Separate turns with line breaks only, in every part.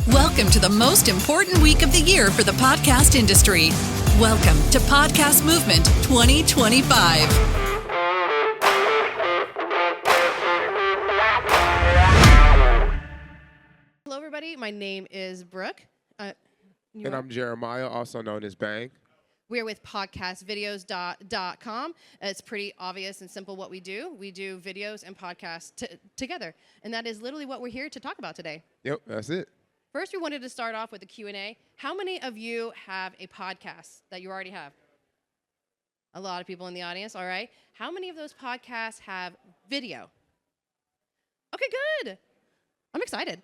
Welcome to the most important week of the year for the podcast industry. Welcome to Podcast Movement 2025.
Hello, everybody. My name is Brooke.
And I'm Jeremiah, also known as Bang.
We're with podcastvideos.com. It's pretty obvious and simple what we do. We do videos and podcasts together. And that is literally what we're here to talk about today.
Yep, that's it.
First, we wanted to start off with a Q&A. How many of you have a podcast that you already have? A lot of people in the audience, all right. How many of those podcasts have video? Okay, good. I'm excited.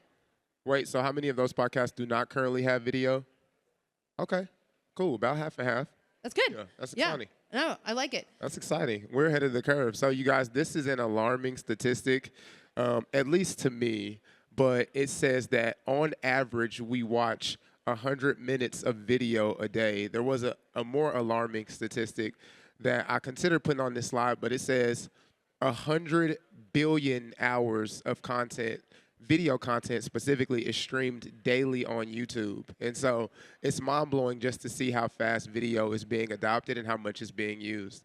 Wait, so how many of those podcasts do not currently have video? Okay, cool. About half and half.
That's good.
Yeah, that's exciting.
No, I like it.
That's exciting. We're ahead of the curve. So, you guys, this is an alarming statistic, at least to me, but it says that on average, we watch 100 minutes of video a day. There was a more alarming statistic that I considered putting on this slide, but it says 100 billion hours of content, video content specifically, is streamed daily on YouTube. And so it's mind-blowing just to see how fast video is being adopted and how much is being used.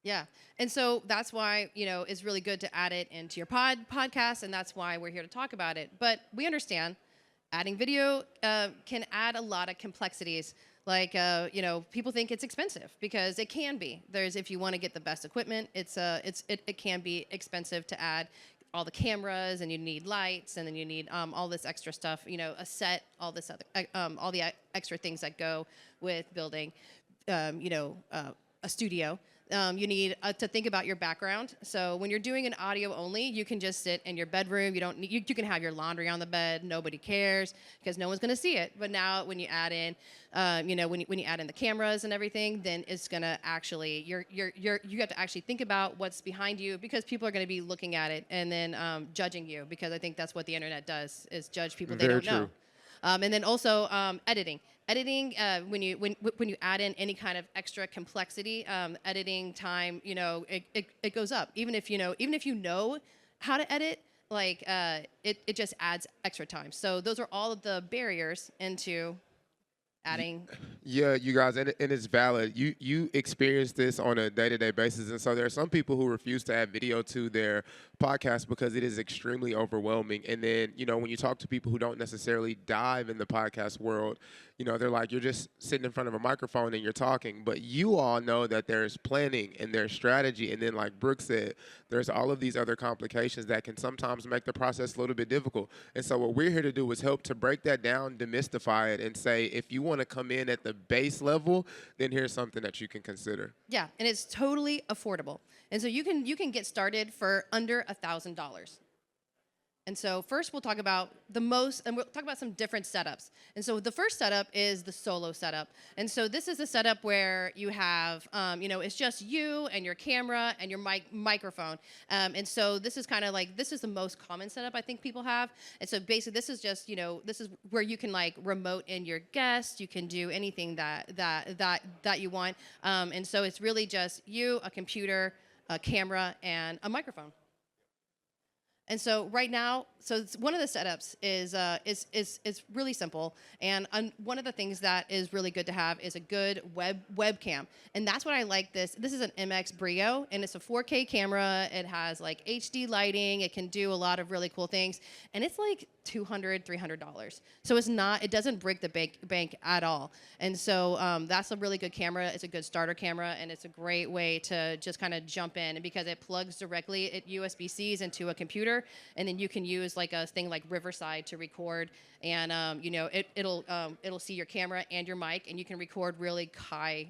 Yeah, and so that's why, it's really good to add it into your podcast, and that's why we're here to talk about it. But we understand adding video can add a lot of complexities. Like, people think it's expensive because it can be. If you want to get the best equipment, it can be expensive to add all the cameras, and you need lights, and then you need all this extra stuff, a set, all this other, all the extra things that go with building, a studio. You need to think about your background. So when you're doing an audio only, you can just sit in your bedroom. You can have your laundry on the bed. Nobody cares because no one's going to see it. But now when you add in, when you add in the cameras and everything, then it's going to actually you have to actually think about what's behind you, because people are going to be looking at it and then judging you, because I think that's what the internet does, is judge people they don't know. And then also editing. Editing, when you add in any kind of extra complexity, editing time, it goes up. Even if you know how to edit, like it just adds extra time. So those are all of the barriers into adding.
Yeah, you guys, and it's valid. You experience this on a day-to-day basis, and so there are some people who refuse to add video to their podcast because it is extremely overwhelming. And then, when you talk to people who don't necessarily dive in the podcast world, they're like, you're just sitting in front of a microphone and you're talking. But you all know that there's planning and there's strategy. And then, like Brooke said, there's all of these other complications that can sometimes make the process a little bit difficult. And so what we're here to do is help to break that down, demystify it, and say, if you want to come in at the base level, then here's something that you can consider.
Yeah, and it's totally affordable. And so you can get started for under $1,000. And so first we'll talk about and we'll talk about some different setups. And so the first setup is the solo setup. And so this is a setup where you have, it's just you and your camera and your microphone. And so this is kind of like, this is the most common setup I think people have. And so basically this is just, this is where you can like remote in your guests. You can do anything that you want. And so it's really just you, a computer, a camera, and a microphone. And so right now, one of the setups is really simple, and one of the things that is really good to have is a good webcam, and that's what I like. This is an MX Brio, and it's a 4K camera. It has like HD lighting. It can do a lot of really cool things, and it's like $200, $300. So it doesn't break the bank at all. And so that's a really good camera. It's a good starter camera, and it's a great way to just kind of jump in, and because it plugs directly at USB-Cs into a computer, and then you can use like a thing like Riverside to record, and it'll see your camera and your mic, and you can record really high,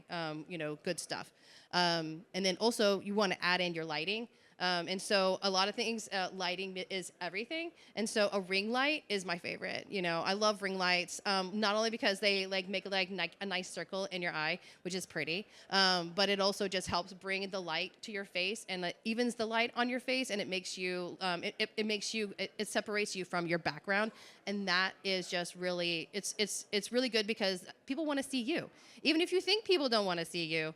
good stuff. And then also you want to add in your lighting. And so a lot of things, lighting is everything. And so a ring light is my favorite. I love ring lights, not only because they make like a nice circle in your eye, which is pretty, but it also just helps bring the light to your face, and it evens the light on your face, and it makes you, it separates you from your background. And that is just really, it's really good because people want to see you. Even if you think people don't want to see you,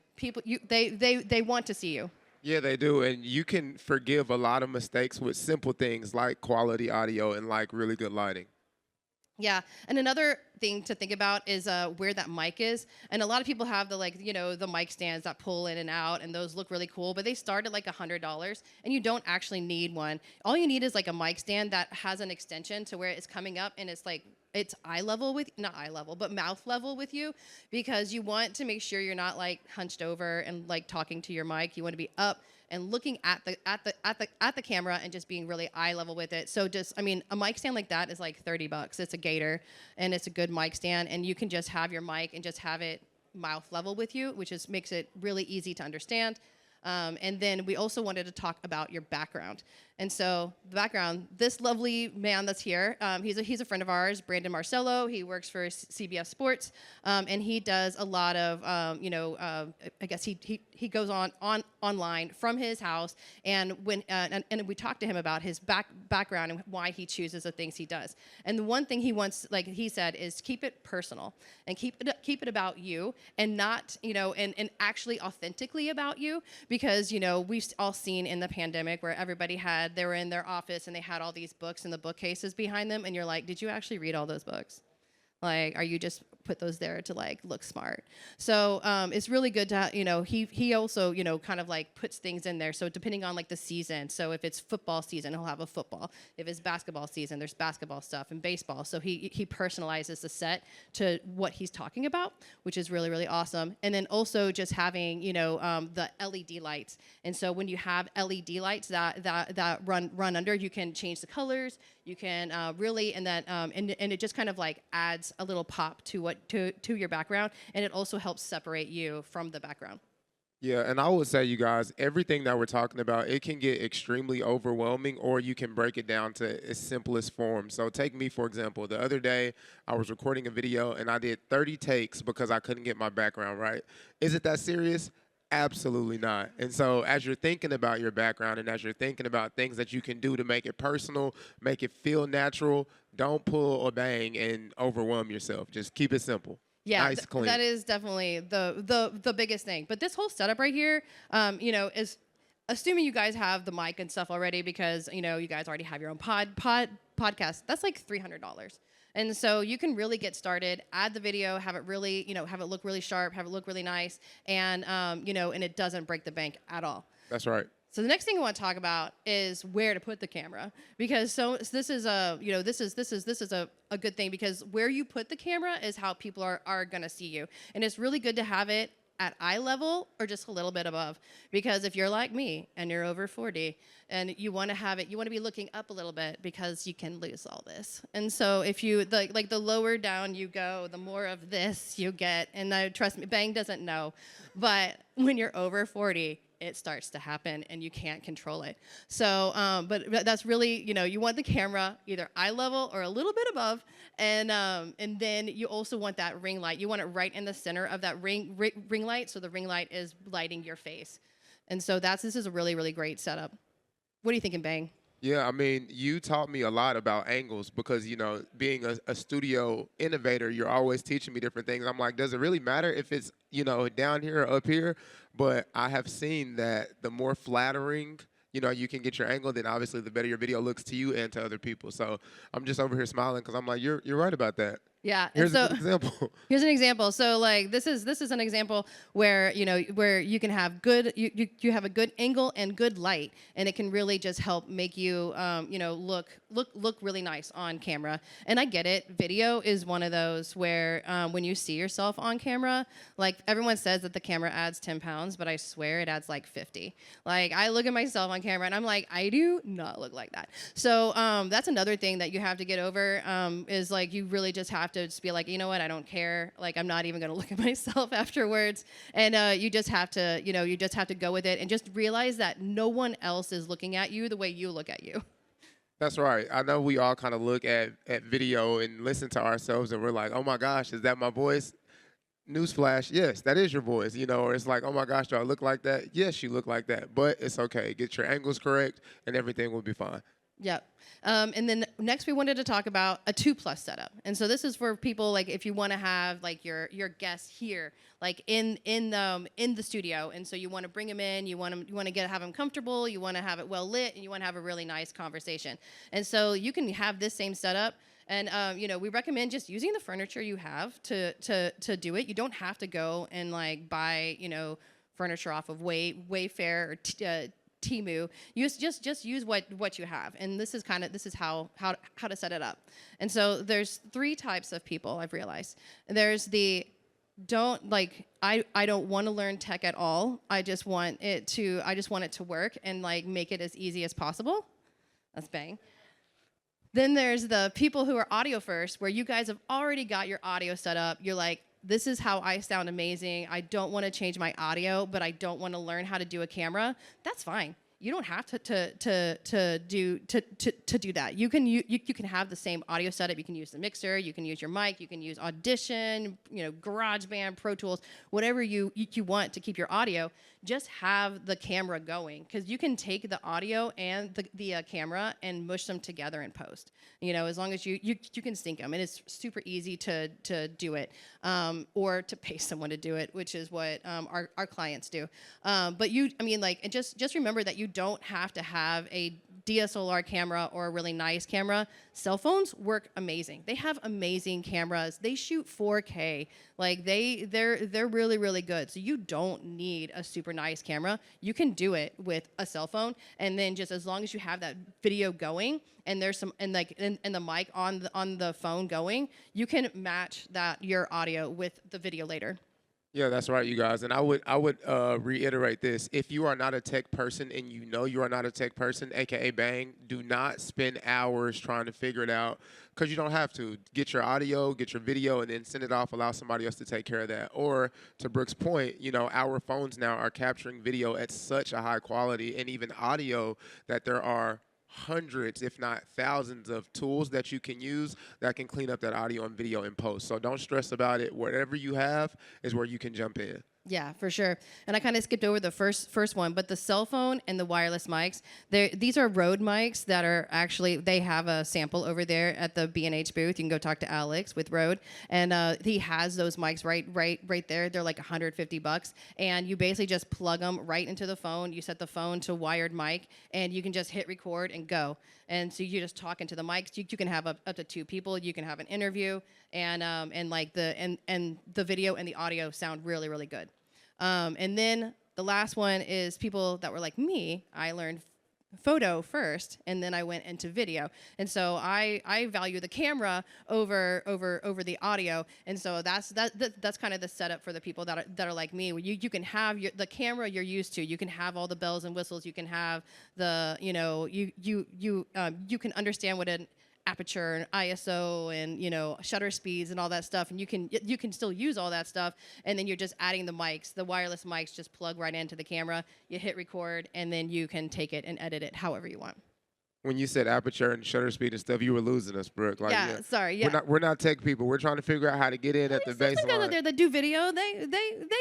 they want to see you.
Yeah, they do. And you can forgive a lot of mistakes with simple things like quality audio and like really good lighting.
Yeah, and another thing to think about is where that mic is. And a lot of people have the the mic stands that pull in and out, and those look really cool. But they start at like $100, and you don't actually need one. All you need is like a mic stand that has an extension to where it's coming up, and it's like it's eye level with not eye level, but mouth level with you, because you want to make sure you're not like hunched over and like talking to your mic. You want to be up and looking at the camera and just being really eye level with it. So just, I mean, a mic stand like that is like $30. It's a Gator, and it's a good mic stand, and you can just have your mic and just have it mouth level with you, which is makes it really easy to understand. And then we also wanted to talk about your background. And so the background, this lovely man that's here, he's a friend of ours, Brandon Marcello. He works for CBS Sports, and he does a lot of, I guess he goes online from his house, and when and we talked to him about his background and why he chooses the things he does. And the one thing he wants, like he said, is keep it personal and keep it about you, and not and actually authentically about you, because we've all seen in the pandemic where everybody they were in their office and they had all these books in the bookcases behind them, and you're like, did you actually read all those books? Like, are you just put those there to like look smart? So it's really good to he also kind of like puts things in there. So depending on like the season, so if it's football season, he'll have a football. If it's basketball season, there's basketball stuff, and baseball. So he personalizes the set to what he's talking about, which is really, really awesome. And then also just having the LED lights. And so when you have LED lights that run under, you can change the colors. You can really, and it just kind of like adds a little pop to your background, and it also helps separate you from the background.
Yeah, and I would say, you guys, everything that we're talking about, it can get extremely overwhelming, or you can break it down to its simplest form. So take me, for example. The other day, I was recording a video, and I did 30 takes because I couldn't get my background right. Is it that serious? Absolutely not. And so as you're thinking about your background, and as you're thinking about things that you can do to make it personal, make it feel natural, don't pull or bang and overwhelm yourself. Just keep it simple.
Yeah,
nice, clean.
That is definitely the biggest thing. But this whole setup right here, is assuming you guys have the mic and stuff already, because you guys already have your own podcast. That's like $300. And so you can really get started, add the video, have it really, have it look really sharp, have it look really nice, and and it doesn't break the bank at all.
That's right.
So the next thing I want to talk about is where to put the camera, because this is a good thing, because where you put the camera is how people are going to see you. And it's really good to have it at eye level or just a little bit above, because if you're like me and you're over 40 and you want to be looking up a little bit, because you can lose all this. And so if you the lower down you go, the more of this you get. And trust me, Bang doesn't know, but when you're over 40, it starts to happen and you can't control it. So, but that's really, you want the camera either eye level or a little bit above, and then you also want that ring light. You want it right in the center of that ring light, so the ring light is lighting your face. And so this is a really, really great setup. What are you thinking, Bang?
Yeah, I mean, you taught me a lot about angles, because, being a studio innovator, you're always teaching me different things. I'm like, does it really matter if it's, down here or up here? But I have seen that the more flattering, you can get your angle, then obviously the better your video looks to you and to other people. So I'm just over here smiling because I'm like, you're right about that.
Yeah.
Here's an example.
Here's an example. So like this is an example where where you can have you have a good angle and good light, and it can really just help make you look really nice on camera. And I get it. Video is one of those where when you see yourself on camera, like everyone says that the camera adds 10 pounds, but I swear it adds like 50. Like I look at myself on camera and I'm like, I do not look like that. So that's another thing that you have to get over, is like you really just have to just be like, you know what, I don't care. Like I'm not even gonna look at myself afterwards. And you just have to go with it and just realize that no one else is looking at you the way you look at you.
That's right. I know we all kind of look at video and listen to ourselves and we're like, oh my gosh, is that my voice? Newsflash, yes, that is your voice, or it's like, oh my gosh, do I look like that? Yes, you look like that, but it's okay. Get your angles correct and everything will be fine.
Yep. And then next we wanted to talk about a 2+ setup. And so this is for people like if you want to have like your guests here, like in the studio, and so you want to bring them in, you want to have them comfortable, you want to have it well lit, and you want to have a really nice conversation. And so you can have this same setup And we recommend just using the furniture you have to do it. You don't have to go and like buy furniture off of Wayfair or Temu. Just use what you have, and this is how to set it up. And so there's 3 types of people I've realized. There's the I don't want to learn tech at all. I just want it to work and like make it as easy as possible. That's bang. Then there's the people who are audio first, where you guys have already got your audio set up. You're like, this is how I sound amazing. I don't want to change my audio, but I don't want to learn how to do a camera. That's fine. You don't have to do that. You can have the same audio setup. You can use the mixer. You can use your mic. You can use Audition, GarageBand, Pro Tools, whatever you want to keep your audio. Just have the camera going, because you can take the audio and the camera and mush them together in post. As long as you can sync them, and it's super easy to do it, or to pay someone to do it, which is what our clients do. But just remember that you don't have to have a DSLR camera or a really nice camera. Cell phones work amazing. They have amazing cameras. They shoot 4K. Like they're really, really good. So you don't need a super nice camera. You can do it with a cell phone, and then just as long as you have that video going and there's some and the mic on the phone going, you can match your audio with the video later.
Yeah, that's right, you guys. And I would reiterate this. If you are not a tech person and you are not a tech person, aka bang, do not spend hours trying to figure it out, because you don't have to. Get your audio, get your video, and then send it off. Allow somebody else to take care of that. Or to Brooke's point, our phones now are capturing video at such a high quality, and even audio, that there are hundreds, if not thousands, of tools that you can use that can clean up that audio and video in post. So don't stress about it. Whatever you have is where you can jump in.
Yeah, for sure. And I kind of skipped over the first one, but the cell phone and the wireless mics, these are Rode mics that are actually, they have a sample over there at the B&H booth. You can go talk to Alex with Rode, and he has those mics right there. They're like $150, and you basically just plug them right into the phone. You set the phone to wired mic, and you can just hit record and go. And so you just talk into the mics. You can have up to 2 people. You can have an interview, and the video and the audio sound really, really good. And then the last one is people that were like me. I learned photo first, and then I went into video. And so I value the camera over the audio. And so that's kind of the setup for the people that are like me. Where you can have the camera you're used to. You can have all the bells and whistles. You can have the you can understand what an aperture and ISO and shutter speeds and all that stuff, and you can still use all that stuff, and then you're just adding the mics. The wireless mics just plug right into the camera. You hit record, and then you can take it and edit it however you want.
When you said aperture and shutter speed and stuff, you were losing us, Brooke. Like,
yeah, sorry. Yeah,
we're not tech people. We're trying to figure out how to get in at the baseline.
Guys out there that do video, they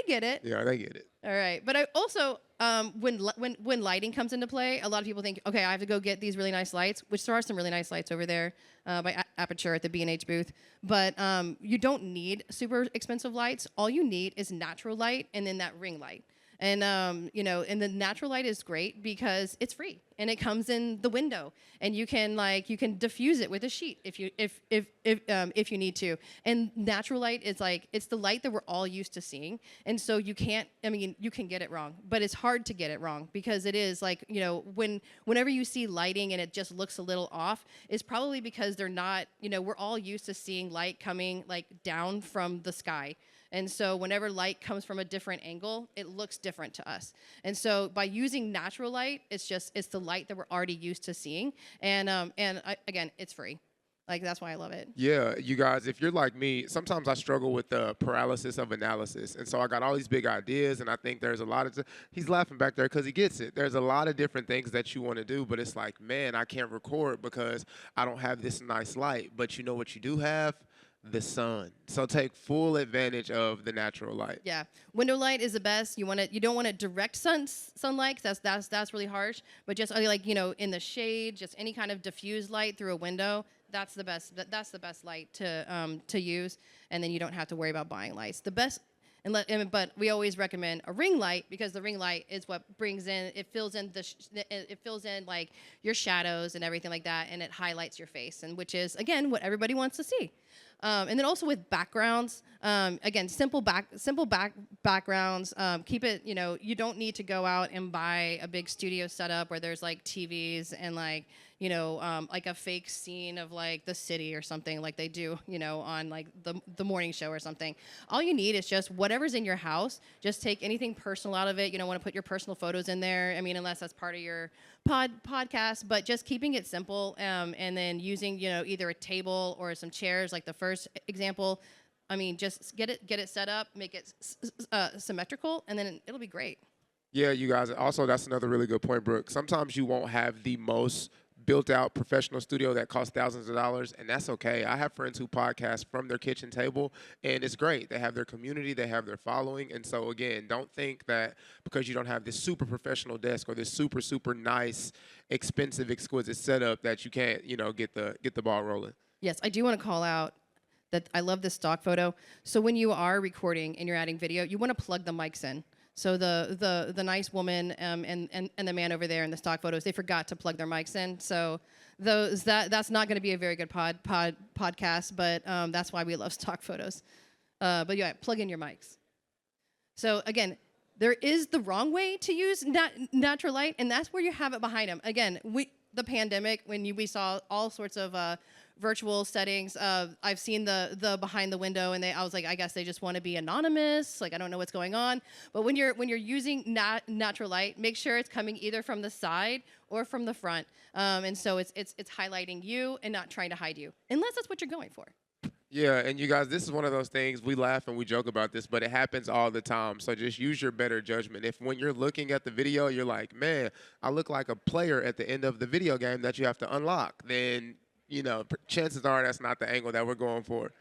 get it.
Yeah, they get it.
All right, but I also when lighting comes into play, a lot of people think, okay, I have to go get these really nice lights, which there are some really nice lights over there by Aperture at the B&H booth. But you don't need super expensive lights. All you need is natural light and then that ring light. And and the natural light is great because it's free and it comes in the window, and you can diffuse it with a sheet if you need to. And natural light is it's the light that we're all used to seeing, and so you can get it wrong, but it's hard to get it wrong because it is whenever you see lighting and it just looks a little off, it's probably because they're not we're all used to seeing light coming down from the sky. And so whenever light comes from a different angle, it looks different to us. And so by using natural light, it's the light that we're already used to seeing. And again, it's free. That's why I love it.
Yeah, you guys, if you're like me, sometimes I struggle with the paralysis of analysis. And so I got all these big ideas, and I think there's a lot of he's laughing back there because he gets it. There's a lot of different things that you want to do, but it's like, man, I can't record because I don't have this nice light. But you know what you do have? The sun. So take full advantage of the natural light.
Yeah, window light is the best. You don't want it direct sunlight. That's really harsh. But just in the shade, just any kind of diffused light through a window. That's the best. That's the best light to use. And then you don't have to worry about buying lights. The best. But we always recommend a ring light because the ring light is what brings in, it fills in like your shadows and everything like that, and it highlights your face, and which is again what everybody wants to see. And then also with backgrounds, again, simple backgrounds. Keep it, you don't need to go out and buy a big studio setup where there's like TVs and like, like a fake scene of like the city or something like they do, on like the morning show or something. All you need is just whatever's in your house. Just take anything personal out of it. You don't want to put your personal photos in there. I mean, unless that's part of your podcast, but just keeping it simple, and then using, either a table or some chairs like the first example. I mean, just get it set up, make it symmetrical, and then it'll be great.
Yeah, you guys. Also, that's another really good point, Brooke. Sometimes you won't have the most built-out professional studio that costs thousands of dollars, and that's okay. I have friends who podcast from their kitchen table, and it's great. They have their community, they have their following, and so again, don't think that because you don't have this super professional desk or this super, super nice, expensive, exquisite setup that you can't, get the ball rolling.
Yes, I do want to call out that I love this stock photo. So when you are recording and you're adding video, you want to plug the mics in. So the nice woman and the man over there in the stock photos, they forgot to plug their mics in. So that's not going to be a very good podcast, but that's why we love stock photos. But yeah, plug in your mics. So again, there is the wrong way to use natural light, and that's where you have it behind them. Again, the pandemic, when we saw all sorts of virtual settings. I've seen the behind the window, and I was like, I guess they just want to be anonymous. Like, I don't know what's going on. But when you're using natural light, make sure it's coming either from the side or from the front. And so it's highlighting you and not trying to hide you, unless that's what you're going for.
Yeah, and you guys, this is one of those things, we laugh and we joke about this, but it happens all the time. So just use your better judgment. If when you're looking at the video, you're like, man, I look like a player at the end of the video game that you have to unlock, then, chances are that's not the angle that we're going for.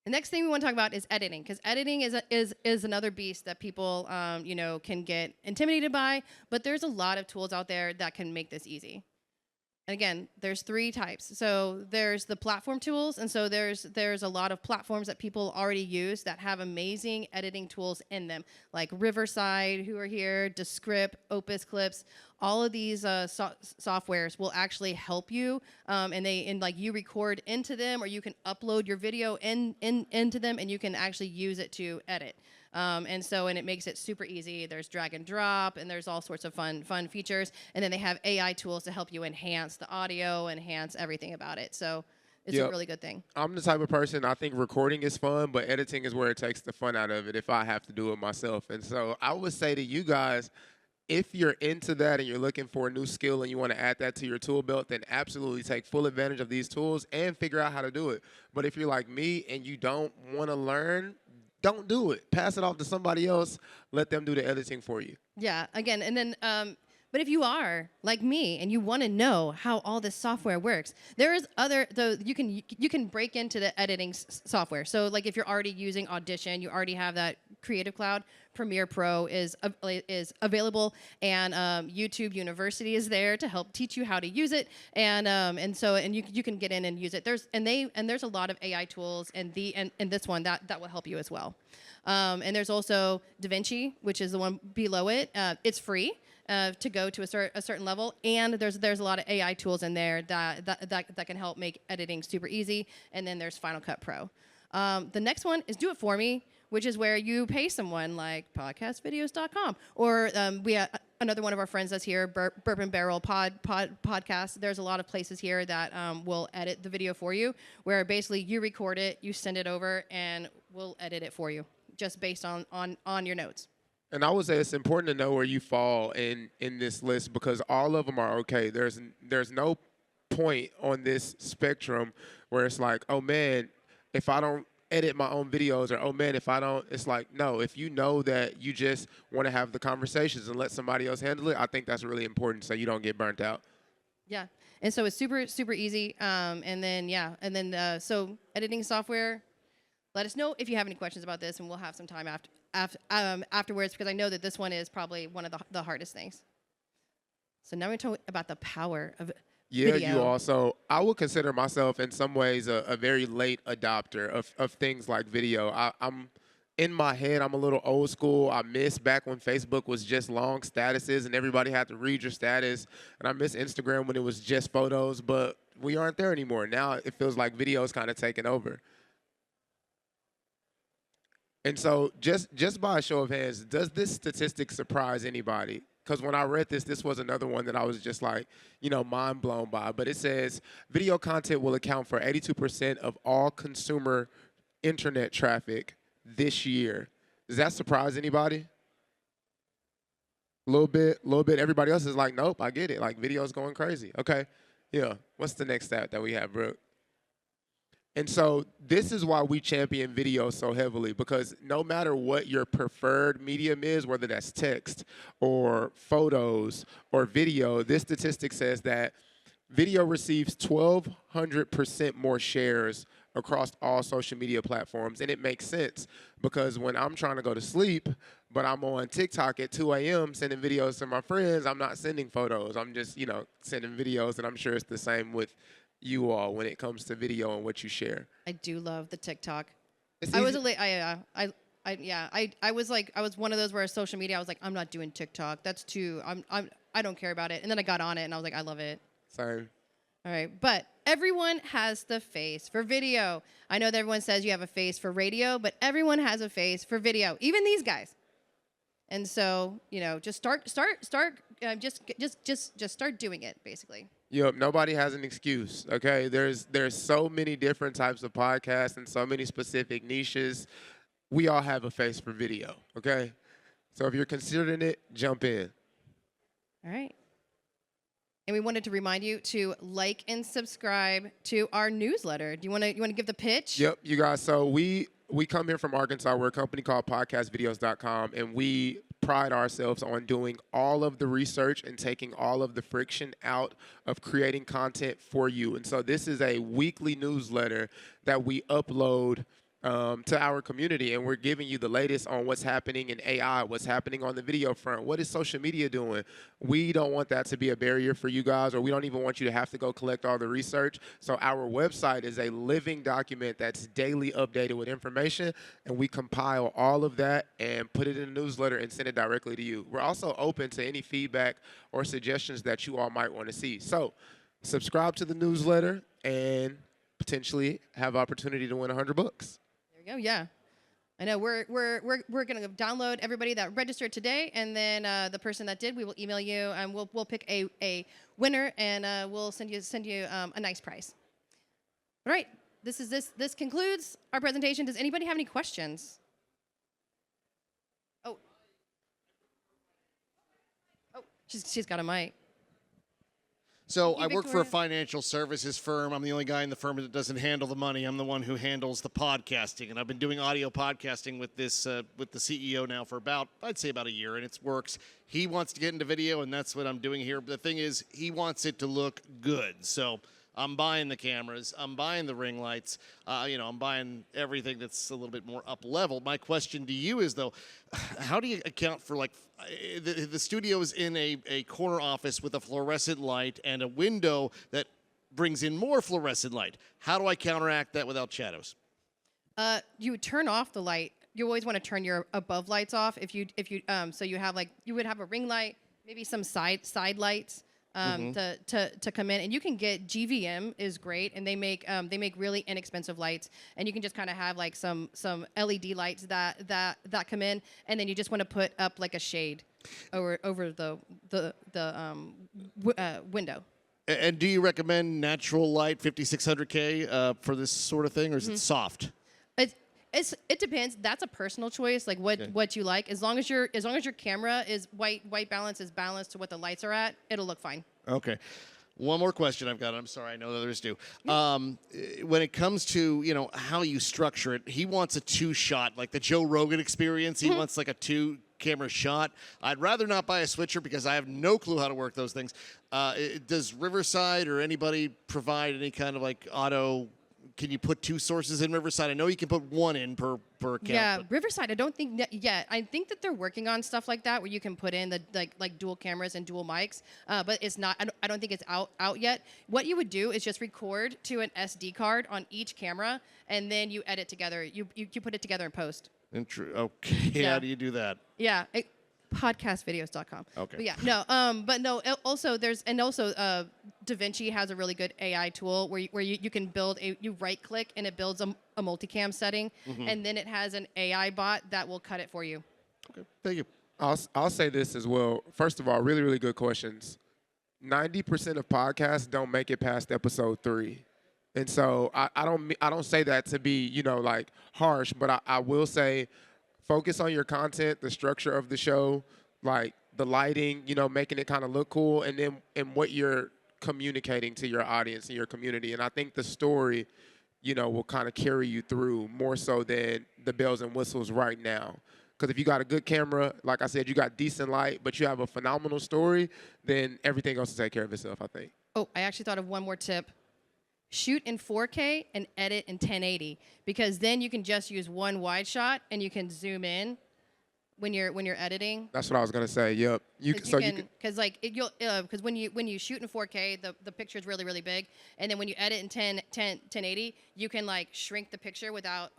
The next thing we want to talk about is editing, because editing is another beast that people, can get intimidated by, but there's a lot of tools out there that can make this easy. And again, there's 3 types. So there's the platform tools, and so there's a lot of platforms that people already use that have amazing editing tools in them, like Riverside, who are here, Descript, Opus Clips. All of these softwares will actually help you, and you record into them, or you can upload your video into them, and you can actually use it to edit. And it makes it super easy. There's drag and drop, and there's all sorts of fun features. And then they have AI tools to help you enhance the audio, enhance everything about it. So it's a really good thing.
I'm the type of person, I think recording is fun, but editing is where it takes the fun out of it if I have to do it myself. And so I would say to you guys, if you're into that and you're looking for a new skill and you want to add that to your tool belt, then absolutely take full advantage of these tools and figure out how to do it. But if you're like me and you don't want to learn, don't do it. Pass it off to somebody else. Let them do the editing for you.
Yeah, again, and then, but if you are like me and you want to know how all this software works, there is you can break into the editing software. So like if you're already using Audition, you already have that Creative Cloud. Premiere Pro is available, and YouTube University is there to help teach you how to use it, and you can get in and use it. There's a lot of AI tools, and this one that will help you as well. And there's also DaVinci, which is the one below it. It's free to go to a certain level, and there's a lot of AI tools in there that can help make editing super easy. And then there's Final Cut Pro. The next one is Do It For Me, which is where you pay someone like podcastvideos.com. Or we have another one of our friends that's here, Bourbon Barrel Podcast. There's a lot of places here that will edit the video for you, where basically you record it, you send it over, and we'll edit it for you, just based on your notes.
And I would say it's important to know where you fall in this list, because all of them are okay. There's no point on this spectrum where it's like, oh man, if I don't edit my own videos, or oh man, if I don't, it's like, no, if you know that you just want to have the conversations and let somebody else handle it, I think that's really important so you don't get burnt out.
Yeah, and so it's super, super easy. So editing software, let us know if you have any questions about this, and we'll have some time afterwards, because I know that this one is probably one of the hardest things. So now we're talking about the power of
Yeah,
video.
you also, I would consider myself in some ways a very late adopter of things like video. I'm in my head, I'm a little old school. I miss back when Facebook was just long statuses and everybody had to read your status. And I miss Instagram when it was just photos, but we aren't there anymore. Now it feels like video is kind of taking over. And so just by a show of hands, does this statistic surprise anybody? Because when I read this was another one that I was just like, mind blown by. But it says video content will account for 82% of all consumer internet traffic this year. Does that surprise anybody? A little bit. Everybody else is like, nope, I get it. Like, video's going crazy. Okay, yeah. What's the next stat that we have, Brooke? And so this is why we champion video so heavily, because no matter what your preferred medium is, whether that's text or photos or video, this statistic says that video receives 1,200% more shares across all social media platforms. And it makes sense because when I'm trying to go to sleep, but I'm on TikTok at 2 a.m. sending videos to my friends, I'm not sending photos. I'm just, sending videos. And I'm sure it's the same with you all when it comes to video and what you share. I do love the TikTok. I was one of those where social media, I was like, I'm not doing TikTok. That's too, I don't care about it. And then I got on it and I was like, I love it. Same. All right, but everyone has the face for video. I know that everyone says you have a face for radio, but everyone has a face for video, even these guys. And so, just start doing it, basically. Yep, nobody has an excuse, okay? There's so many different types of podcasts and so many specific niches. We all have a face for video, okay? So if you're considering it, jump in. All right. And we wanted to remind you to like and subscribe to our newsletter. Do you want to give the pitch? Yep, you guys. So we come here from Arkansas. We're a company called podcastvideos.com, and we pride ourselves on doing all of the research and taking all of the friction out of creating content for you. And so this is a weekly newsletter that we upload to our community, and we're giving you the latest on what's happening in AI, what's happening on the video front, what is social media doing. We don't want that to be a barrier for you guys, or we don't even want you to have to go collect all the research. So our website is a living document that's daily updated with information, and we compile all of that and put it in a newsletter and send it directly to you. We're also open to any feedback or suggestions that you all might want to see. So subscribe to the newsletter and potentially have opportunity to win 100 books. Oh yeah, I know. We're gonna download everybody that registered today, and then the person that did, we will email you, and we'll pick a winner, and we'll send you a nice prize. All right, this concludes our presentation. Does anybody have any questions? Oh, she's got a mic.
So I work for a financial services firm. I'm the only guy in the firm that doesn't handle the money. I'm the one who handles the podcasting. And I've been doing audio podcasting with the CEO now for I'd say about a year, and it works. He wants to get into video, and that's what I'm doing here. But the thing is, he wants it to look good. So I'm buying the cameras. I'm buying the ring lights. I'm buying everything that's a little bit more up level. My question to you is, though, how do you account for, like, the studio is in a corner office with a fluorescent light and a window that brings in more fluorescent light. How do I counteract that without shadows?
You would turn off the light. You always want to turn your above lights off. So you would have a ring light, maybe some side lights to come in, and you can get GVM is great, and they make really inexpensive lights, and you can just kind of have like some LED lights that come in, and then you just want to put up like a shade over the window.
And do you recommend natural light 5600K for this sort of thing, or is it soft?
It depends. That's a personal choice, like what you like. As long as your camera is white balance is balanced to what the lights are at, it'll look fine.
Okay. One more question I've got. I'm sorry, I know others do. When it comes to how you structure it, he wants a 2-shot, like the Joe Rogan experience. He wants like a 2-camera shot. I'd rather not buy a switcher because I have no clue how to work those things. Does Riverside or anybody provide any kind of like auto? Can you put 2 sources in Riverside? I know you can put 1 in per account.
Yeah, Riverside, I don't think yet. I think that they're working on stuff like that where you can put in the like dual cameras and dual mics, but it's not. I don't think it's out yet. What you would do is just record to an SD card on each camera, and then you edit together. You put it together in post.
Okay,
Yeah.
how do you do that?
Yeah, podcastvideos.com.
Okay.
But yeah, also DaVinci has a really good AI tool where you can build you right click and it builds a multicam setting, and then it has an AI bot that will cut it for you.
Okay, thank you.
I'll say this as well. First of all, really, really good questions. 90% of podcasts don't make it past episode 3. And so I don't say that to be, like harsh, but I will say focus on your content, the structure of the show, like the lighting, making it kind of look cool, and then what you're communicating to your audience and your community. And I think the story, will kind of carry you through more so than the bells and whistles right now. Because if you got a good camera, like I said, you got decent light, but you have a phenomenal story, then everything else will take care of itself, I think.
Oh, I actually thought of one more tip. Shoot in 4K and edit in 1080, because then you can just use one wide shot and you can zoom in when you're editing.
That's what I was gonna say. Yep.
Because when you shoot in 4K, the picture is really, really big, and then when you edit in 1080, you can like shrink the picture without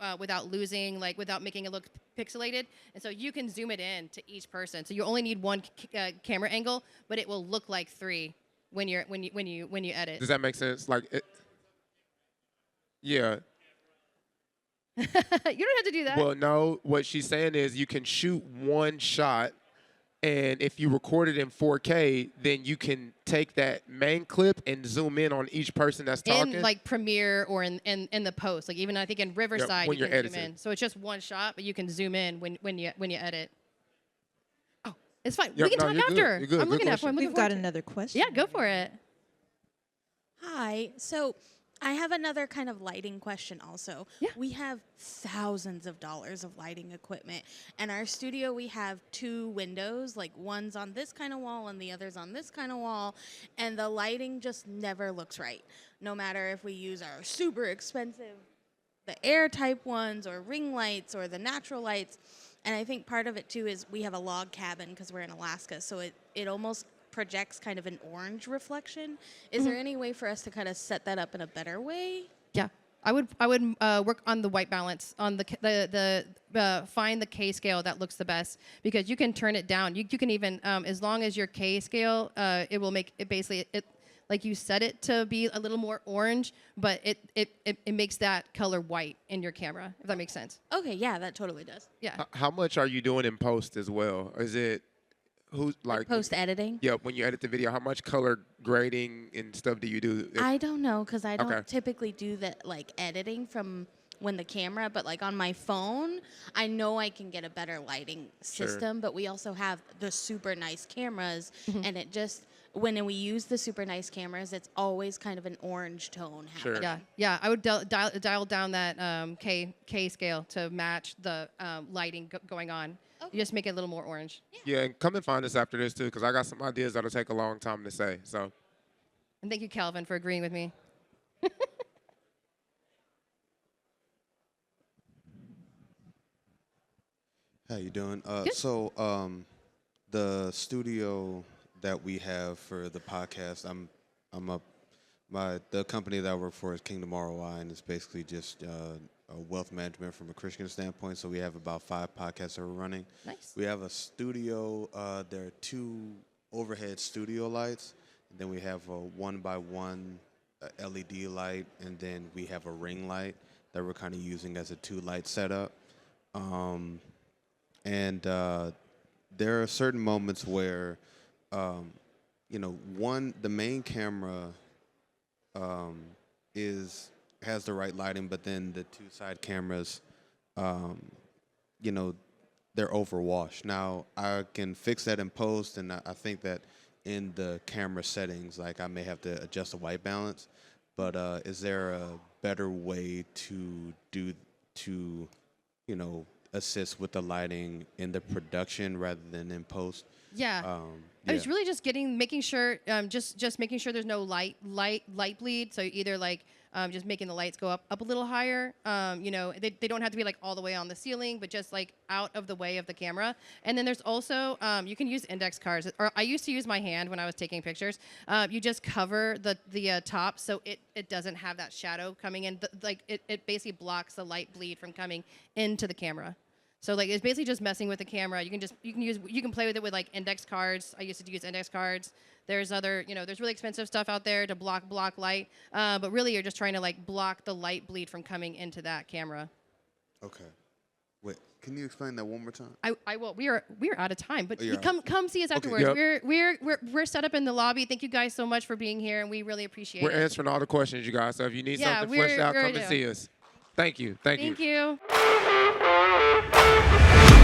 losing, without making it look pixelated, and so you can zoom it in to each person. So you only need one camera angle, but it will look like 3 when you edit.
Does that make sense? Yeah.
You don't have to do that.
Well, no. What she's saying is you can shoot one shot, and if you record it in 4K, then you can take that main clip and zoom in on each person that's talking.
In Premiere or in the post, even I think in Riverside,
when
you
you're
can
editing.
zoom in. So it's just one shot, but you can zoom in when you edit. Oh, it's fine.
Yep,
we can
no,
talk
you're
after.
good. You're good.
I'm
Good
looking at
question.
it.
We've got another question.
Yeah, go for it.
Hi. So I have another kind of lighting question also.
Yeah.
We have thousands of dollars of lighting equipment. In our studio, we have 2 windows, one's on this kind of wall and the other's on this kind of wall. And the lighting just never looks right. No matter if we use our super expensive, the air type ones or ring lights or the natural lights. And I think part of it, too, is we have a log cabin because we're in Alaska. So it almost projects kind of an orange reflection. Is there any way for us to kind of set that up in a better way?
Yeah, I would work on the white balance, on the find the K scale that looks the best, because you can turn it down. You can even as long as your K scale, it will make it basically you set it to be a little more orange, but it makes that color white in your camera, if that makes sense.
Okay, yeah, that totally does.
Yeah.
How much are you doing in post as well? Is it
Post editing?
Yeah, when you edit the video, how much color grading and stuff do you do?
I don't know, because I don't
Okay.
typically do that editing from when the camera, but on my phone, I know I can get a better lighting system, but we also have the super nice cameras, and it just, when we use the super nice cameras, it's always kind of an orange tone happening.
Yeah, yeah. I would dial down that K scale to match the lighting going on.
Okay.
You just make it a little more orange.
Yeah, and come and find us after this too, because I got some ideas that'll take a long time to say. So.
And thank you, Calvin, for agreeing with me.
How you doing?
Good.
So the studio that we have for the podcast, the company that I work for is Kingdom ROI, and it's basically just a wealth management from a Christian standpoint. So we have about 5 podcasts that we're running.
Nice.
We have a studio. There are 2 overhead studio lights, and then we have a 1x1 LED light, and then we have a ring light that we're kind of using as a 2-light setup. And there are certain moments where, the main camera has the right lighting, but then the 2 side cameras, they're overwashed. Now, I can fix that in post, and I think that in the camera settings, I may have to adjust the white balance. But is there a better way to assist with the lighting in the production rather than in post?
Yeah. I was really just making sure there's no light bleed. So either just making the lights go up a little higher. They don't have to be all the way on the ceiling, but just out of the way of the camera. And then there's also you can use index cards. Or I used to use my hand when I was taking pictures. You just cover the top so it doesn't have that shadow coming in. It basically blocks the light bleed from coming into the camera. So like it's basically just messing with the camera. You can play with it with like index cards. I used to use index cards. There's other, there's really expensive stuff out there to block light. But really you're just trying to like block the light bleed from coming into that camera.
Okay. Wait, can you explain that one more time?
I will. We are out of time, but
Oh,
come see us afterwards.
Yep.
We're set up in the lobby. Thank you guys so much for being here, and we really appreciate it.
We're answering all the questions, you guys. So if you need
Yeah,
something fleshed out,
we're
come and see us. Thank you. Thank you.
Thank you.